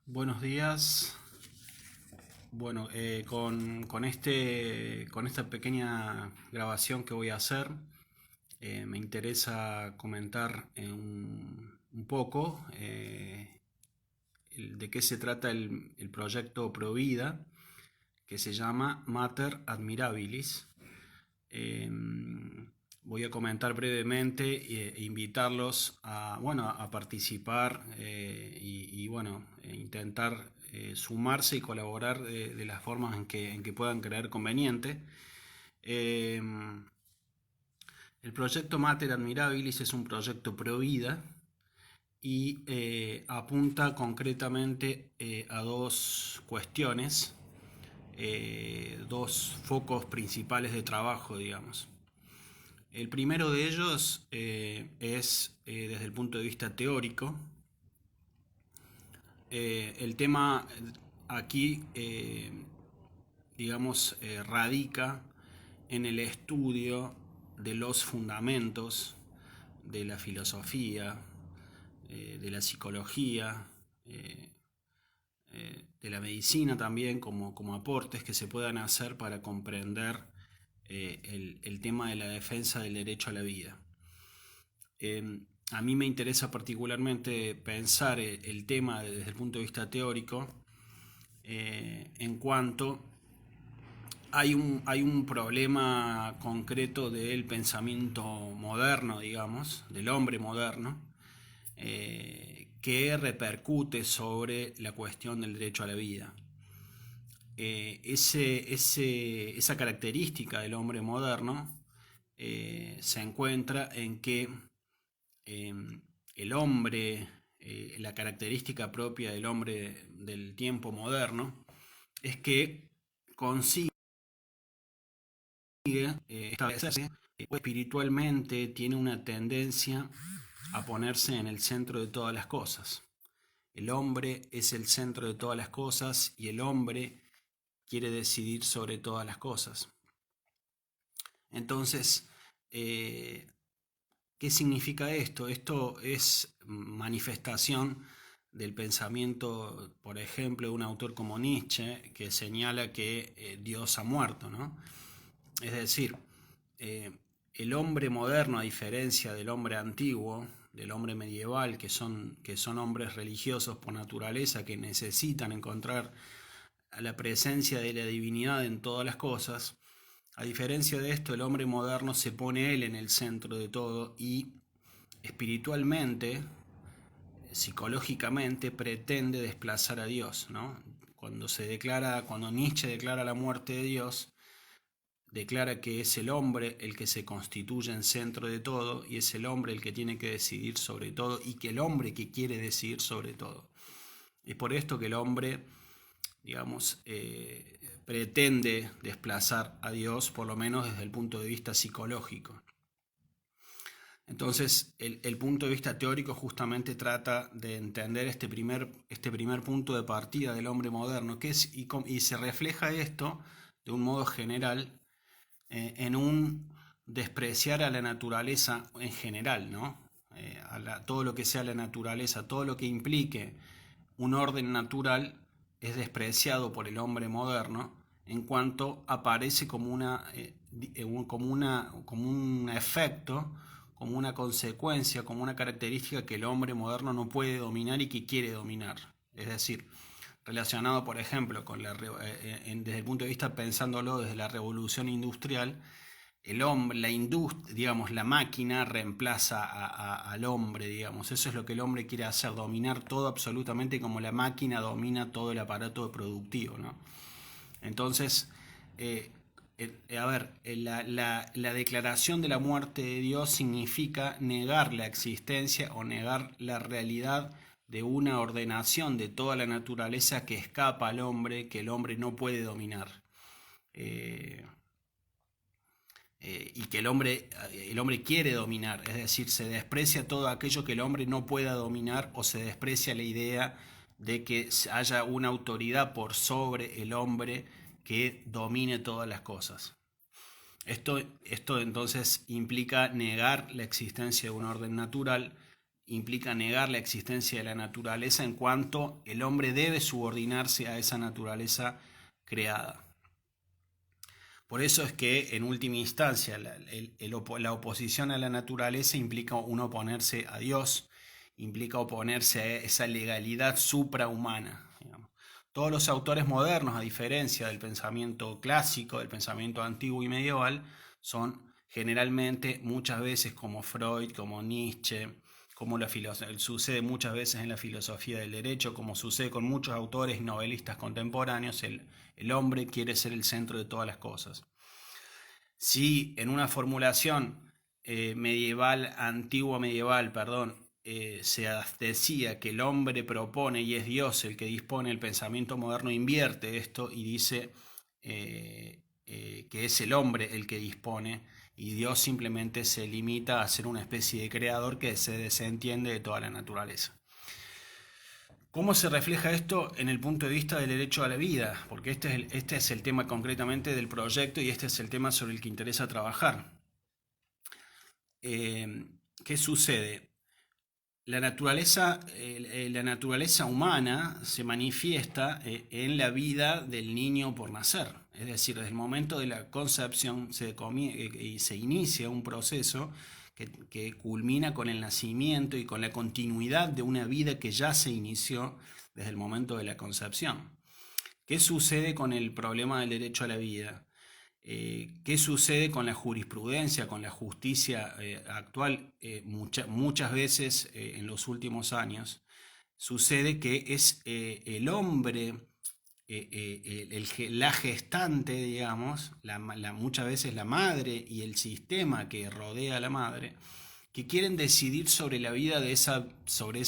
Buenos días. Bueno, con esta pequeña grabación que voy a hacer, me interesa comentar un poco de qué se trata el proyecto Provida, que se llama Mater Admirabilis. Eh, Voy a comentar brevemente e invitarlos a participar intentar sumarse y colaborar de las formas en que puedan creer conveniente. Eh, el proyecto Mater Admirabilis es un proyecto pro vida y apunta concretamente a dos cuestiones, dos focos principales de trabajo, digamos. El primero de ellos es desde el punto de vista teórico. El tema aquí, radica en el estudio de los fundamentos de la filosofía, de la psicología, de la medicina también, como aportes que se puedan hacer para comprender el tema de la defensa del derecho a la vida. A mí me interesa particularmente pensar el tema desde el punto de vista teórico, en cuanto hay un problema concreto del pensamiento moderno, digamos, del hombre moderno, que repercute sobre la cuestión del derecho a la vida. Esa característica del hombre moderno se encuentra en que eh, el hombre, la característica propia del hombre del tiempo moderno, es que consigue establecerse espiritualmente, tiene una tendencia a ponerse en el centro de todas las cosas. El hombre es el centro de todas las cosas y el hombre quiere decidir sobre todas las cosas. Entonces, ¿qué significa esto? Esto es manifestación del pensamiento, por ejemplo, de un autor como Nietzsche, que señala que Dios ha muerto, ¿no? Es decir, eh, el hombre moderno, a diferencia del hombre antiguo, del hombre medieval, que son hombres religiosos por naturaleza, que necesitan encontrar la presencia de la divinidad en todas las cosas, a diferencia de esto, el hombre moderno se pone él en el centro de todo y espiritualmente, psicológicamente, pretende desplazar a Dios, ¿no? Cuando Nietzsche declara la muerte de Dios, declara que es el hombre el que se constituye en centro de todo y es el hombre el que tiene que decidir sobre todo y que el hombre que quiere decidir sobre todo. Es por esto que el hombre, digamos, pretende desplazar a Dios, por lo menos desde el punto de vista psicológico. Entonces, el punto de vista teórico justamente trata de entender este primer punto de partida del hombre moderno, que es, y se refleja esto de un modo general en un despreciar a la naturaleza en general, ¿no? Todo lo que sea la naturaleza, todo lo que implique un orden natural es despreciado por el hombre moderno en cuanto aparece como un efecto, como una consecuencia, como una característica que el hombre moderno no puede dominar y que quiere dominar. Es decir, relacionado, por ejemplo, desde el punto de vista pensándolo desde la revolución industrial, el hombre, digamos, la máquina reemplaza al hombre, digamos. Eso es lo que el hombre quiere hacer, dominar todo absolutamente como la máquina domina todo el aparato productivo, ¿no? Entonces, la declaración de la muerte de Dios significa negar la existencia o negar la realidad de una ordenación de toda la naturaleza que escapa al hombre, que el hombre no puede dominar. Y que el hombre quiere dominar, es decir, se desprecia todo aquello que el hombre no pueda dominar o se desprecia la idea de que haya una autoridad por sobre el hombre que domine todas las cosas. Esto entonces implica negar la existencia de un orden natural implica negar la existencia de la naturaleza en cuanto el hombre debe subordinarse a esa naturaleza creada. Por eso es que en última instancia la oposición a la naturaleza implica uno oponerse a Dios, implica oponerse a esa legalidad suprahumana. Digamos. Todos los autores modernos, a diferencia del pensamiento clásico, del pensamiento antiguo y medieval, son generalmente muchas veces como Freud, como Nietzsche, como sucede muchas veces en la filosofía del derecho, como sucede con muchos autores y novelistas contemporáneos, el hombre quiere ser el centro de todas las cosas. Si en una formulación antigua medieval, se decía que el hombre propone y es Dios el que dispone, el pensamiento moderno invierte esto y dice que es el hombre el que dispone y Dios simplemente se limita a ser una especie de creador que se desentiende de toda la naturaleza. ¿Cómo se refleja esto en el punto de vista del derecho a la vida? Porque este es el tema concretamente del proyecto y este es el tema sobre el que interesa trabajar. ¿Qué sucede? La naturaleza humana se manifiesta en la vida del niño por nacer. Es decir, desde el momento de la concepción se inicia un proceso que culmina con el nacimiento y con la continuidad de una vida que ya se inició desde el momento de la concepción. ¿Qué sucede con el problema del derecho a la vida? ¿Qué sucede con la jurisprudencia, con la justicia actual? Muchas veces en los últimos años sucede que es el hombre, la gestante, digamos, muchas veces la madre y el sistema que rodea a la madre, que quieren decidir sobre la vida de sobre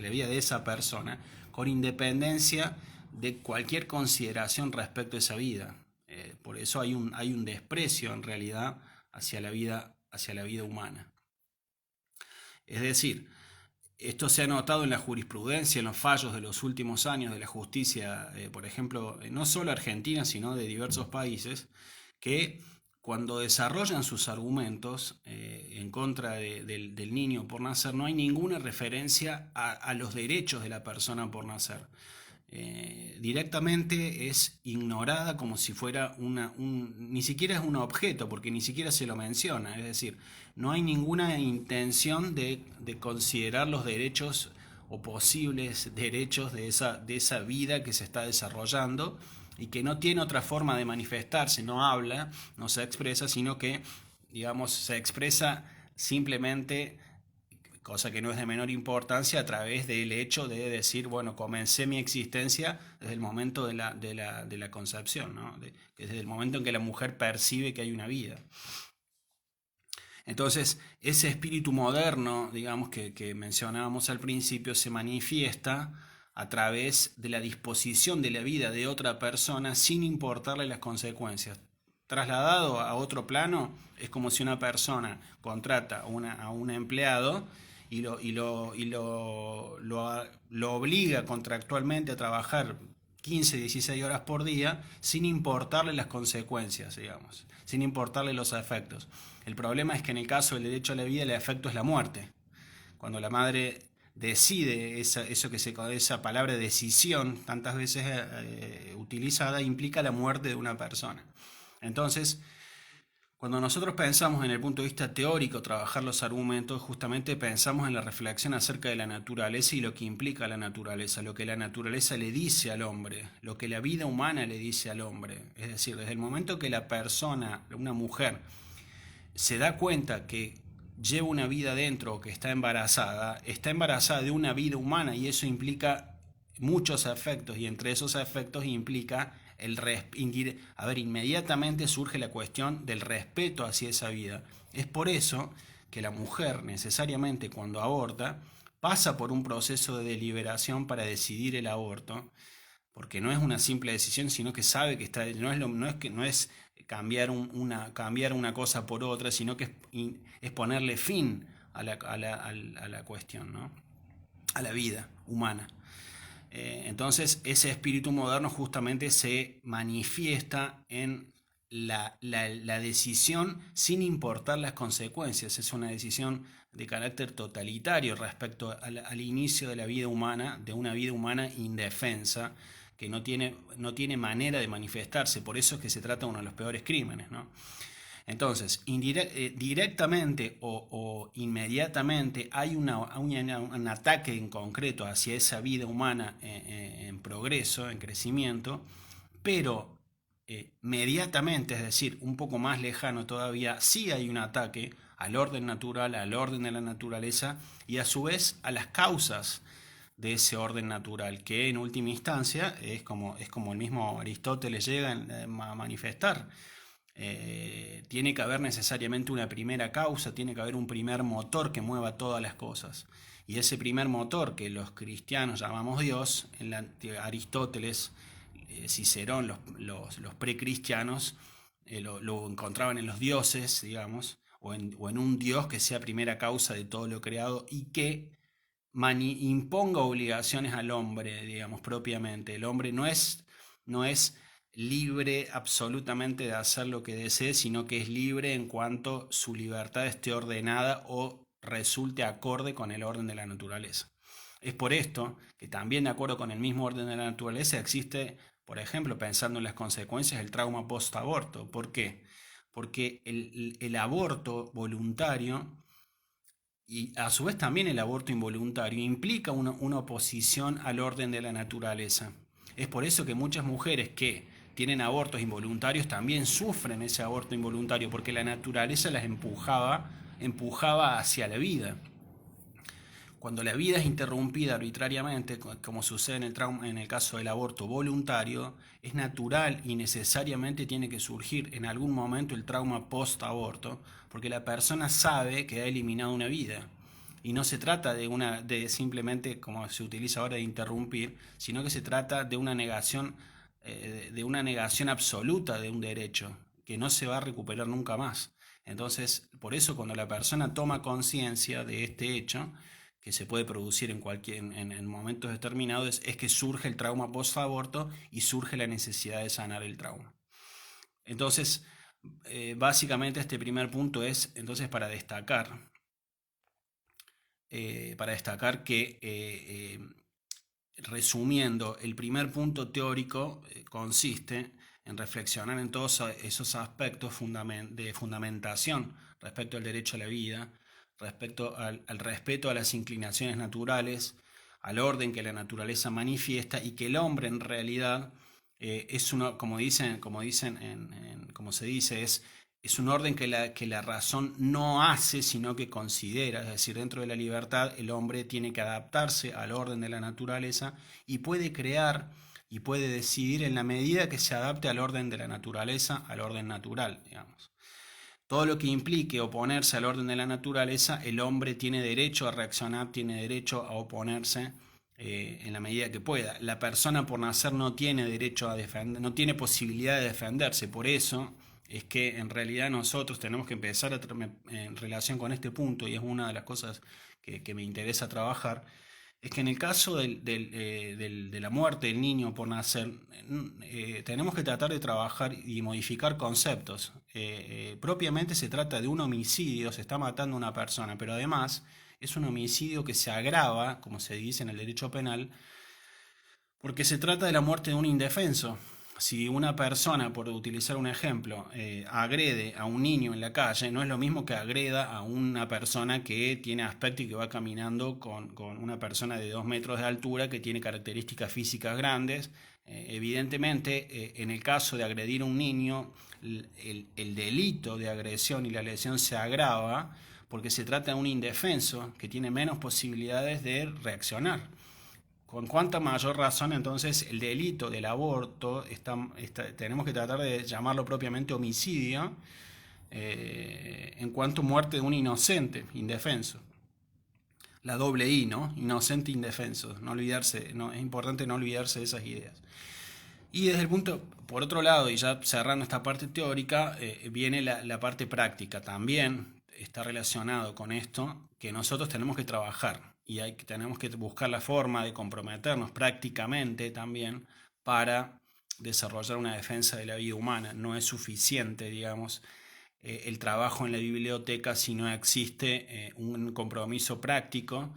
la vida de esa persona, con independencia de cualquier consideración respecto a esa vida. Por eso hay un desprecio en realidad hacia la vida humana. Es decir, esto se ha notado en la jurisprudencia, en los fallos de los últimos años de la justicia, por ejemplo, no solo argentina, sino de diversos países, que cuando desarrollan sus argumentos en contra del niño por nacer, no hay ninguna referencia a los derechos de la persona por nacer. Directamente es ignorada como si fuera ni siquiera es un objeto, porque ni siquiera se lo menciona, es decir, no hay ninguna intención de considerar los derechos o posibles derechos de esa vida que se está desarrollando y que no tiene otra forma de manifestarse, no habla, no se expresa, sino que, digamos, se expresa simplemente, cosa que no es de menor importancia, a través del hecho de decir, bueno, comencé mi existencia desde el momento de la concepción, ¿no? Desde el momento en que la mujer percibe que hay una vida. Entonces, ese espíritu moderno, digamos, que mencionábamos al principio, se manifiesta a través de la disposición de la vida de otra persona sin importarle las consecuencias. Trasladado a otro plano, es como si una persona contrata a un empleado y lo obliga contractualmente a trabajar 15, 16 horas por día sin importarle las consecuencias, digamos, sin importarle los efectos. El problema es que en el caso del derecho a la vida el efecto es la muerte. Cuando la madre decide, esa palabra decisión, tantas veces utilizada, implica la muerte de una persona. Entonces, cuando nosotros pensamos en el punto de vista teórico, trabajar los argumentos, justamente pensamos en la reflexión acerca de la naturaleza y lo que implica la naturaleza, lo que la naturaleza le dice al hombre, lo que la vida humana le dice al hombre. Es decir, desde el momento que la persona, una mujer, se da cuenta que lleva una vida dentro o que está embarazada de una vida humana y eso implica muchos efectos y entre esos efectos implica inmediatamente surge la cuestión del respeto hacia esa vida. Es por eso que la mujer necesariamente cuando aborta pasa por un proceso de deliberación para decidir el aborto, porque no es una simple decisión, sino que sabe que no es cambiar una cosa por otra, sino que es ponerle fin a la cuestión, ¿no? A la vida humana. Entonces ese espíritu moderno justamente se manifiesta en la decisión sin importar las consecuencias. Es una decisión de carácter totalitario respecto al inicio de la vida humana, de una vida humana indefensa, que no tiene manera de manifestarse. Por eso es que se trata de uno de los peores crímenes, ¿no? Entonces, directamente o inmediatamente hay un ataque en concreto hacia esa vida humana en progreso, en crecimiento, pero mediatamente, es decir, un poco más lejano todavía, sí hay un ataque al orden natural, al orden de la naturaleza y a su vez a las causas de ese orden natural, que en última instancia es como el mismo Aristóteles llega a manifestar. Tiene que haber necesariamente una primera causa, tiene que haber un primer motor que mueva todas las cosas. Y ese primer motor que los cristianos llamamos Dios, Aristóteles, Cicerón, los precristianos, lo encontraban en los dioses, digamos, o en un Dios que sea primera causa de todo lo creado y que imponga obligaciones al hombre, digamos, propiamente. El hombre no es libre absolutamente de hacer lo que desee, sino que es libre en cuanto su libertad esté ordenada o resulte acorde con el orden de la naturaleza. Es por esto que también de acuerdo con el mismo orden de la naturaleza existe, por ejemplo, pensando en las consecuencias, el trauma post-aborto. ¿Por qué? Porque el aborto voluntario y a su vez también el aborto involuntario implica una oposición al orden de la naturaleza. Es por eso que muchas mujeres que tienen abortos involuntarios también sufren ese aborto involuntario, porque la naturaleza las empujaba hacia la vida. Cuando la vida es interrumpida arbitrariamente, como sucede en el caso del aborto voluntario, es natural y necesariamente tiene que surgir en algún momento el trauma post-aborto, porque la persona sabe que ha eliminado una vida. Y no se trata de simplemente, como se utiliza ahora, de interrumpir, sino que se trata de una negación absoluta de un derecho, que no se va a recuperar nunca más. Entonces, por eso cuando la persona toma conciencia de este hecho, que se puede producir en momentos determinados, es que surge el trauma post-aborto y surge la necesidad de sanar el trauma. Entonces, básicamente este primer punto es entonces para destacar que, resumiendo, el primer punto teórico consiste en reflexionar en todos esos aspectos de fundamentación respecto al derecho a la vida, respecto al respeto a las inclinaciones naturales, al orden que la naturaleza manifiesta y que el hombre en realidad es uno, como se dice, es un orden que la razón no hace, sino que considera. Es decir, dentro de la libertad el hombre tiene que adaptarse al orden de la naturaleza y puede crear y puede decidir en la medida que se adapte al orden de la naturaleza, al orden natural, digamos. Todo lo que implique oponerse al orden de la naturaleza, el hombre tiene derecho a reaccionar, tiene derecho a oponerse en la medida que pueda. La persona por nacer no tiene derecho a defender, no tiene posibilidad de defenderse. Por eso es que en realidad nosotros tenemos que empezar en relación con este punto, y es una de las cosas que me interesa trabajar, es que en el caso de la muerte del niño por nacer, tenemos que tratar de trabajar y modificar conceptos. Propiamente se trata de un homicidio, se está matando a una persona, pero además es un homicidio que se agrava, como se dice en el derecho penal, porque se trata de la muerte de un indefenso. Si una persona, por utilizar un ejemplo, agrede a un niño en la calle, no es lo mismo que agreda a una persona que tiene aspecto y que va caminando con una persona de 2 metros de altura que tiene características físicas grandes. Evidentemente, en el caso de agredir a un niño, el delito de agresión y la lesión se agrava porque se trata de un indefenso que tiene menos posibilidades de reaccionar. Con cuánta mayor razón entonces el delito del aborto tenemos que tratar de llamarlo propiamente homicidio en cuanto muerte de un inocente, indefenso. La doble I, ¿no? Inocente, indefenso. No olvidarse, no, es importante no olvidarse de esas ideas. Y desde el punto, por otro lado, y ya cerrando esta parte teórica, viene la parte práctica. También está relacionado con esto que nosotros tenemos que trabajar y tenemos que buscar la forma de comprometernos prácticamente también para desarrollar una defensa de la vida humana. No es suficiente, digamos, el trabajo en la biblioteca si no existe un compromiso práctico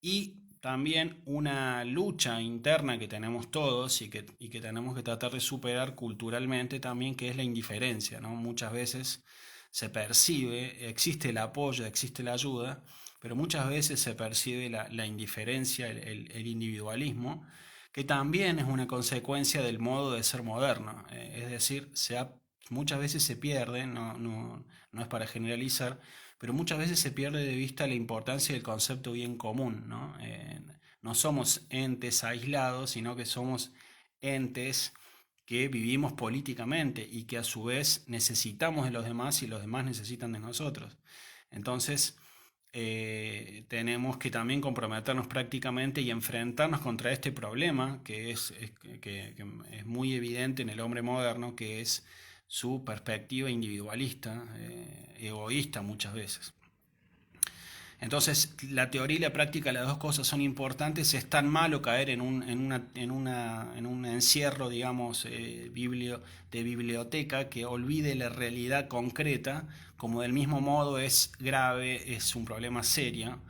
y también una lucha interna que tenemos todos y que tenemos que tratar de superar culturalmente también, que es la indiferencia, ¿no? Muchas veces se percibe, existe el apoyo, existe la ayuda, pero muchas veces se percibe la indiferencia, el individualismo, que también es una consecuencia del modo de ser moderno. Es decir, muchas veces se pierde, no es para generalizar, pero muchas veces se pierde de vista la importancia del concepto bien común, ¿no? No somos entes aislados, sino que somos entes que vivimos políticamente y que a su vez necesitamos de los demás y los demás necesitan de nosotros. Entonces, tenemos que también comprometernos prácticamente y enfrentarnos contra este problema que es muy evidente en el hombre moderno, que es su perspectiva individualista, egoísta muchas veces. Entonces, la teoría y la práctica, las dos cosas son importantes. Es tan malo caer en un encierro, digamos, de biblioteca que olvide la realidad concreta, como del mismo modo es grave, es un problema serio,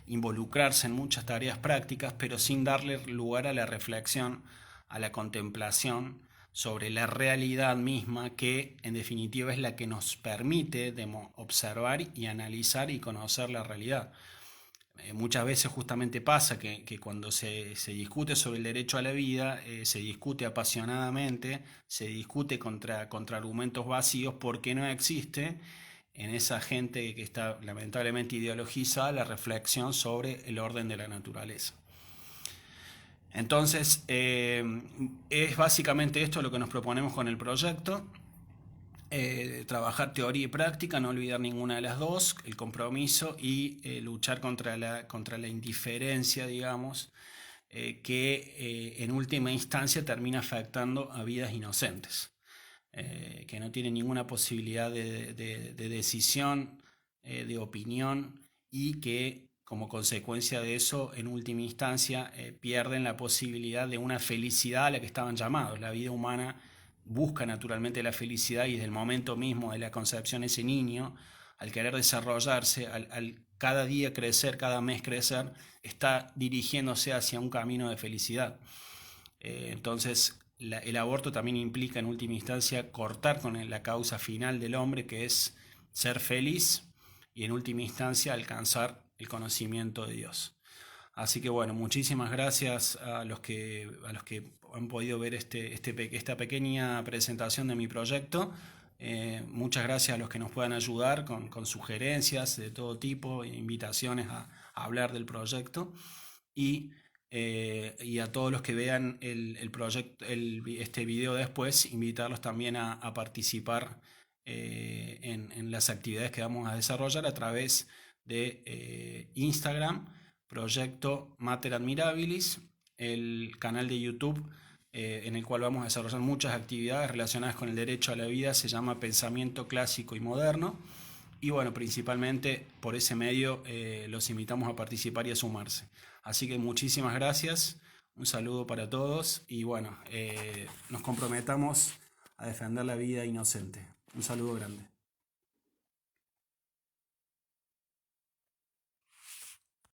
involucrarse en muchas tareas prácticas, pero sin darle lugar a la reflexión, a la contemplación sobre la realidad misma, que en definitiva es la que nos permite observar y analizar y conocer la realidad. Muchas veces justamente pasa que cuando se discute sobre el derecho a la vida, se discute apasionadamente, se discute contra argumentos vacíos, porque no existe en esa gente que está lamentablemente ideologizada la reflexión sobre el orden de la naturaleza. Entonces, es básicamente esto lo que nos proponemos con el proyecto. Trabajar teoría y práctica, no olvidar ninguna de las dos, el compromiso y luchar contra la indiferencia, digamos, que en última instancia termina afectando a vidas inocentes, que no tienen ninguna posibilidad de decisión, de opinión, y que como consecuencia de eso, en última instancia, pierden la posibilidad de una felicidad a la que estaban llamados. La vida humana busca naturalmente la felicidad, y desde el momento mismo de la concepción, ese niño, al querer desarrollarse, al cada día crecer, cada mes crecer, está dirigiéndose hacia un camino de felicidad. Entonces, el aborto también implica en última instancia cortar con la causa final del hombre, que es ser feliz, y en última instancia alcanzar el conocimiento de Dios. Así que bueno, muchísimas gracias a los que han podido ver esta pequeña presentación de mi proyecto. Muchas gracias a los que nos puedan ayudar con sugerencias de todo tipo, invitaciones a hablar del proyecto, y a todos los que vean este video después, invitarlos también a participar en las actividades que vamos a desarrollar a través de Instagram, Proyecto Mater Admirabilis, el canal de YouTube en el cual vamos a desarrollar muchas actividades relacionadas con el derecho a la vida, se llama Pensamiento Clásico y Moderno, y bueno, principalmente por ese medio los invitamos a participar y a sumarse. Así que muchísimas gracias, un saludo para todos, y bueno, nos comprometamos a defender la vida inocente. Un saludo grande.